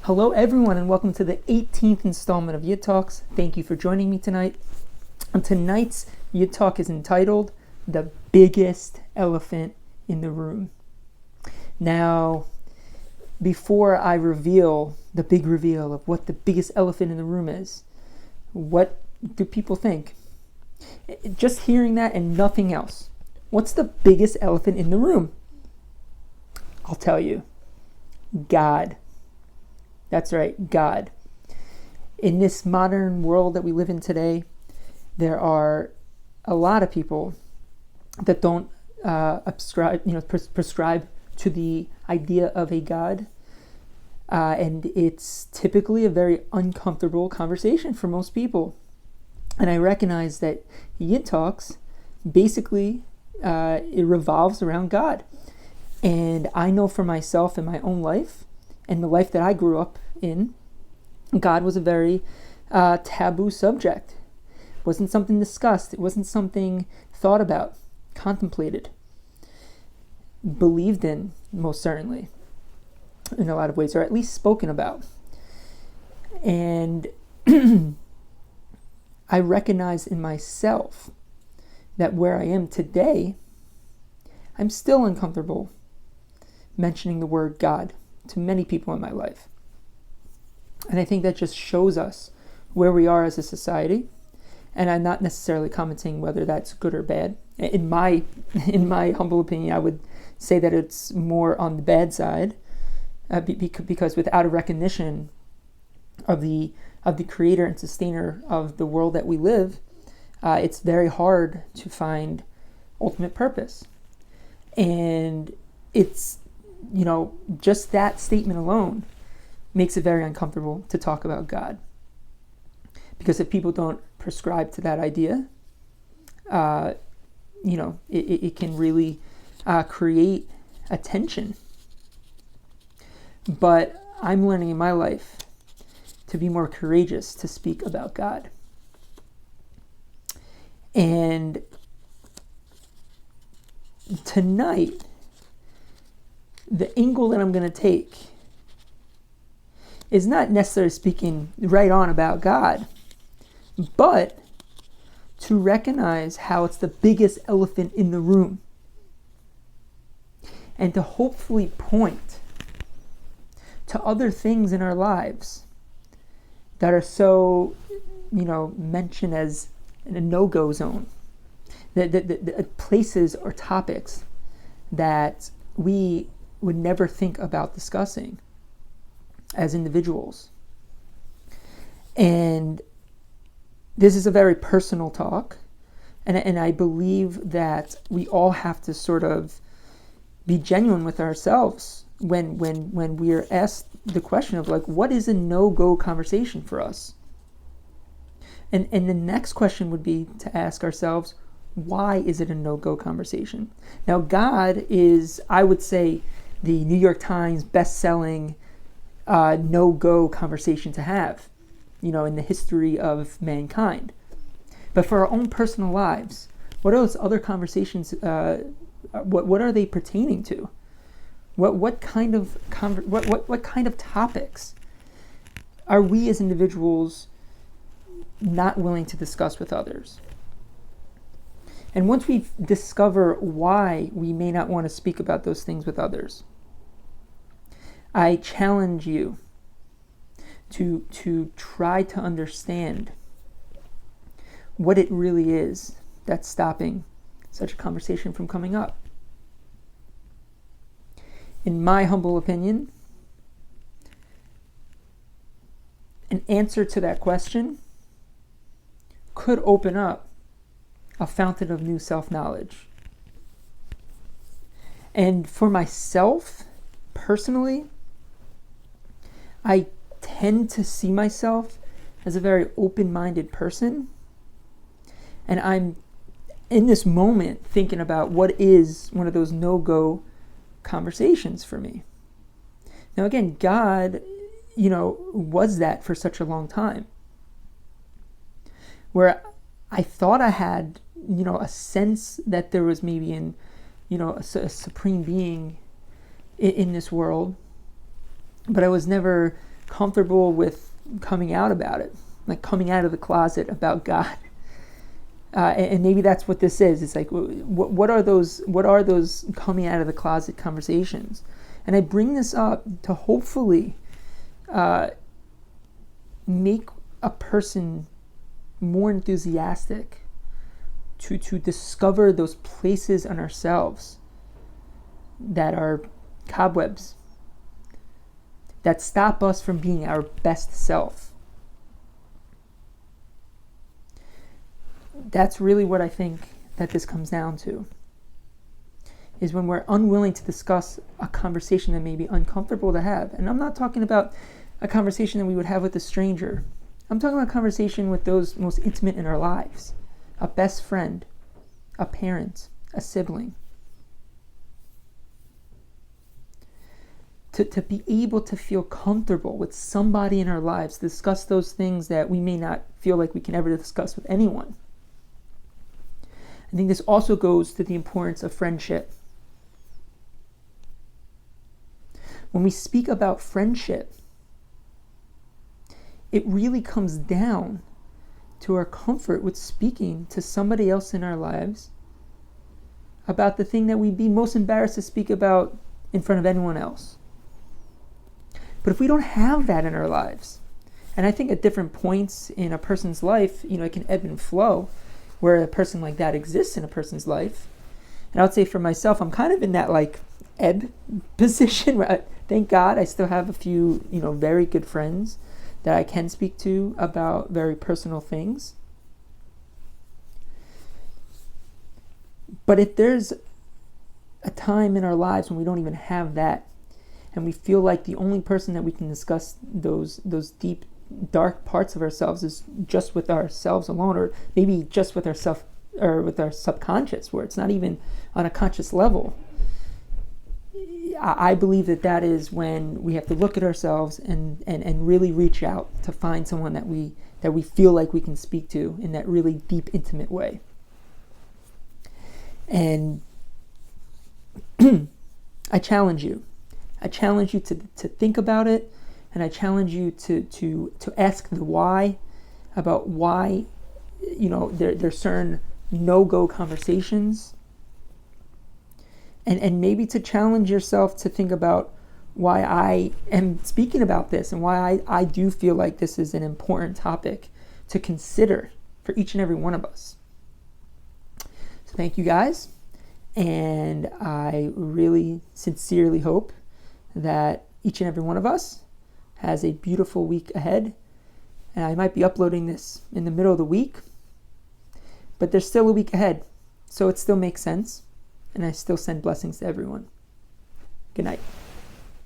Hello everyone and welcome to the 18th installment of Yid Talks. Thank you for joining me tonight. And tonight's Yid Talk is entitled, The Biggest Elephant in the Room. Now, before I reveal the big reveal of what the biggest elephant in the room is, what do people think? Just hearing that and nothing else. What's the biggest elephant in the room? I'll tell you. God. That's right, God. In this modern world that we live in today, there are a lot of people that don't prescribe to the idea of a God. And it's typically a very uncomfortable conversation for most people. And I recognize that Yid Talks, basically, it revolves around God. And I know for myself in my own life, and the life that I grew up in, God was a very taboo subject. It wasn't something discussed. It wasn't something thought about, contemplated, believed in, most certainly, in a lot of ways, or at least spoken about. And I recognize in myself that where I am today, I'm still uncomfortable mentioning the word God to many people in my life. And I think that just shows us where we are as a society. And I'm not necessarily commenting whether that's good or bad. In my humble opinion, I would say that it's more on the bad side, because without a recognition of the creator and sustainer of the world that we live, it's very hard to find ultimate purpose. And it's, just that statement alone makes it very uncomfortable to talk about God. Because if people don't prescribe to that idea, it can really create a tension. But I'm learning in my life to be more courageous to speak about God. And tonight, the angle that I'm going to take is not necessarily speaking right on about God, but to recognize how it's the biggest elephant in the room, and to hopefully point to other things in our lives that are so, mentioned as in a no-go zone, the places or topics that we would never think about discussing as individuals. And this is a very personal talk, and I believe that we all have to sort of be genuine with ourselves when we are asked the question of, like, what is a no-go conversation for us? And the next question would be to ask ourselves, why is it a no-go conversation? Now, God is, I would say, the New York Times best-selling no-go conversation to have, in the history of mankind. But for our own personal lives, what are those other conversations? What are they pertaining to? What kind of topics are we as individuals not willing to discuss with others? And once we discover why we may not want to speak about those things with others, I challenge you to try to understand what it really is that's stopping such a conversation from coming up. In my humble opinion, an answer to that question could open up a fountain of new self-knowledge. And for myself, personally, I tend to see myself as a very open-minded person. And I'm in this moment thinking about what is one of those no-go conversations for me. Now again, God, was that for such a long time, where I thought I had, a sense that there was maybe a supreme being in this world, but I was never comfortable with coming out about it, like coming out of the closet about God. And maybe that's what this is. It's like, what are those coming out of the closet conversations? And I bring this up to hopefully make a person more enthusiastic to discover those places in ourselves that are cobwebs, that stop us from being our best self. That's really what I think that this comes down to, is when we're unwilling to discuss a conversation that may be uncomfortable to have. And I'm not talking about a conversation that we would have with a stranger. I'm talking about a conversation with those most intimate in our lives, a best friend, a parent, a sibling. To be able to feel comfortable with somebody in our lives, to discuss those things that we may not feel like we can ever discuss with anyone. I think this also goes to the importance of friendship. When we speak about friendship, it really comes down to our comfort with speaking to somebody else in our lives about the thing that we'd be most embarrassed to speak about in front of anyone else. But if we don't have that in our lives, and I think at different points in a person's life, it can ebb and flow, where a person like that exists in a person's life. And I would say for myself, I'm kind of in that ebb position where thank God I still have a few, very good friends that I can speak to about very personal things. But if there's a time in our lives when we don't even have that, and we feel like the only person that we can discuss those deep, dark parts of ourselves is just with ourselves alone, or maybe just with ourself or with our subconscious, where it's not even on a conscious level, I believe that is when we have to look at ourselves and really reach out to find someone that we feel like we can speak to in that really deep, intimate way. And I challenge you to think about it, and I challenge you to ask the why, about why there's certain no-go conversations, and maybe to challenge yourself to think about why I am speaking about this and why I do feel like this is an important topic to consider for each and every one of us. So thank you guys, and I really sincerely hope that each and every one of us has a beautiful week ahead. And I might be uploading this in the middle of the week, but there's still a week ahead, so it still makes sense, and I still send blessings to everyone. Good night.